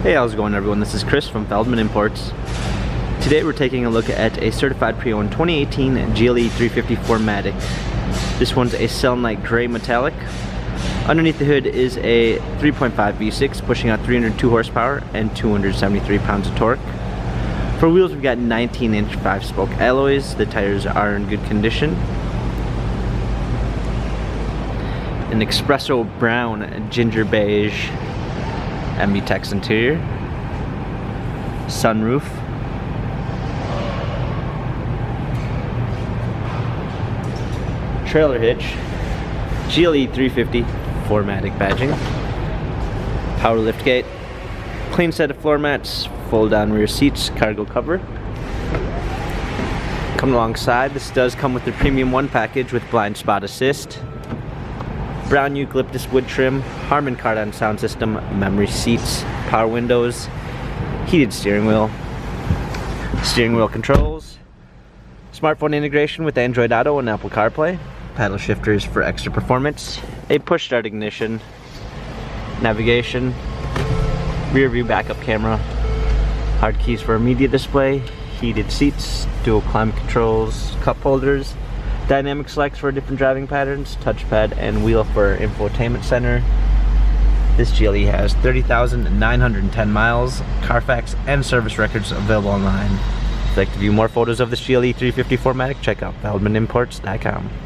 Hey, how's it going everyone? This is Chris from Feldmann Imports. Today we're taking a look at a certified pre-owned 2018 GLE 350 4MATIC. This one's a selenite gray metallic. Underneath the hood is a 3.5 V6 pushing out 302 horsepower and 273 pounds of torque. For wheels we've got 19-inch 5-spoke alloys. The tires are in good condition. An espresso brown ginger beige MB-Tex interior, sunroof, trailer hitch, GLE 350 4MATIC badging, power liftgate, clean set of floor mats, fold down rear seats, cargo cover. Coming alongside, this does come with the Premium 1 package with blind spot assist, brown eucalyptus wood trim, Harman Kardon sound system, memory seats, power windows, heated steering wheel controls, smartphone integration with Android Auto and Apple CarPlay, paddle shifters for extra performance, a push start ignition, navigation, rear view backup camera, hard keys for a media display, heated seats, dual climate controls, cup holders, dynamic selects for different driving patterns, touchpad and wheel for infotainment center. This GLE has 30,910 miles, Carfax and service records available online. If you'd like to view more photos of this GLE 350 4MATIC, check out feldmanimports.com.